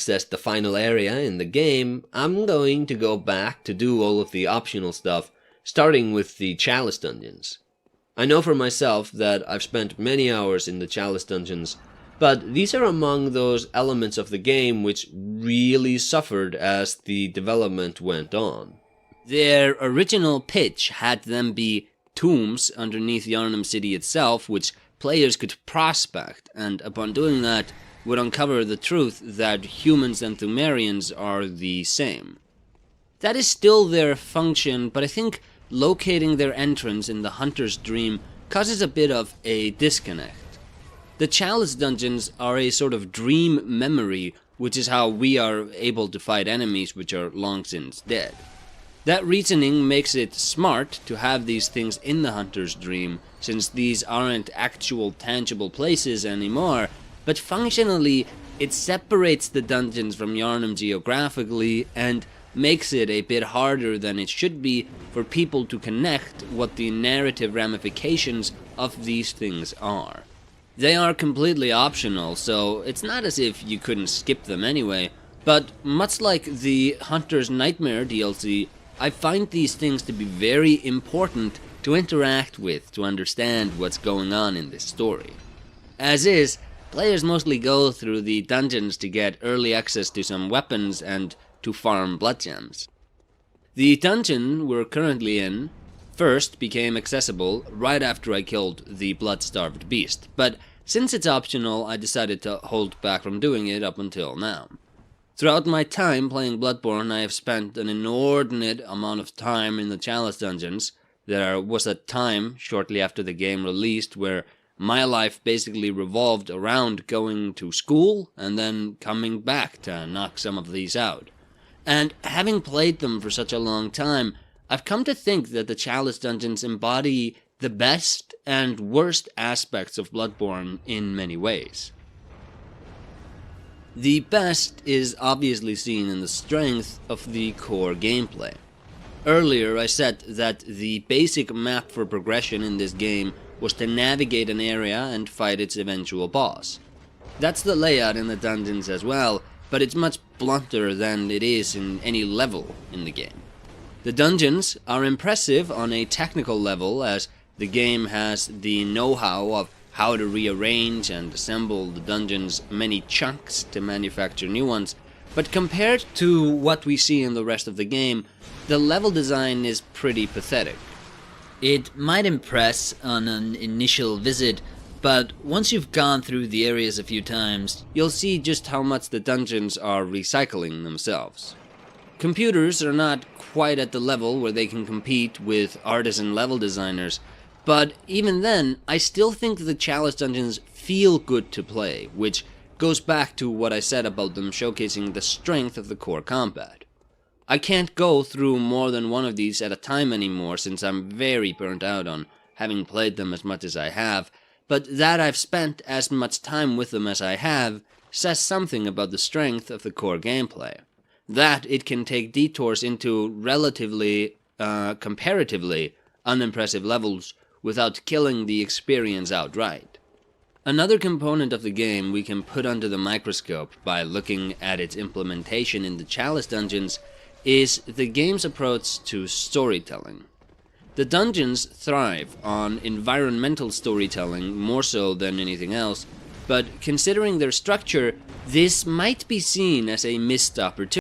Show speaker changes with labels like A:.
A: access the final area in the game, I'm going to go back to do all of the optional stuff, starting with the Chalice Dungeons. I know for myself that I've spent many hours in the Chalice Dungeons, but these are among those elements of the game which really suffered as the development went on.
B: Their original pitch had them be tombs underneath Yharnam City itself, which players could prospect, and upon doing that, would uncover the truth that humans and Thumerians are the same. That is still their function, but I think locating their entrance in the Hunter's Dream causes a bit of a disconnect. The Chalice Dungeons are a sort of dream memory, which is how we are able to fight enemies which are long since dead. That reasoning makes it smart to have these things in the Hunter's Dream, since these aren't actual tangible places anymore, but functionally it separates the dungeons from Yharnam geographically and makes it a bit harder than it should be for people to connect what the narrative ramifications of these things are. They are completely optional, so it's not as if you couldn't skip them anyway, but much like the Hunter's Nightmare DLC, I find these things to be very important to interact with to understand what's going on in this story. As is, players mostly go through the dungeons to get early access to some weapons and to farm blood gems. The dungeon we're currently in first became accessible right after I killed the blood-starved beast, but since it's optional, I decided to hold back from doing it up until now. Throughout my time playing Bloodborne, I have spent an inordinate amount of time in the Chalice Dungeons. There was a time, shortly after the game released, where my life basically revolved around going to school and then coming back to knock some of these out. And having played them for such a long time, I've come to think that the Chalice Dungeons embody the best and worst aspects of Bloodborne in many ways. The best is obviously seen in the strength of the core gameplay. Earlier I said that the basic map for progression in this game was to navigate an area and fight its eventual boss. That's the layout in the dungeons as well, but it's much blunter than it is in any level in the game. The dungeons are impressive on a technical level, as the game has the know-how of how to rearrange and assemble the dungeon's many chunks to manufacture new ones, but compared to what we see in the rest of the game, the level design is pretty pathetic.
C: It might impress on an initial visit, but once you've gone through the areas a few times,
B: You'll see just how much the dungeons are recycling themselves. Computers are not quite at the level where they can compete with artisan level designers, but even then, I still think the Chalice Dungeons feel good to play, which goes back to what I said about them showcasing the strength of the core combat. I can't go through more than one of these at a time anymore since I'm very burnt out on having played them as much as I have, but that I've spent as much time with them as I have says something about the strength of the core gameplay. That it can take detours into relatively, comparatively unimpressive levels without killing the experience outright. Another component of the game we can put under the microscope by looking at its implementation in the Chalice Dungeons is the game's approach to storytelling. The dungeons thrive on environmental storytelling more so than anything else, but considering their structure, this might be seen as a missed opportunity.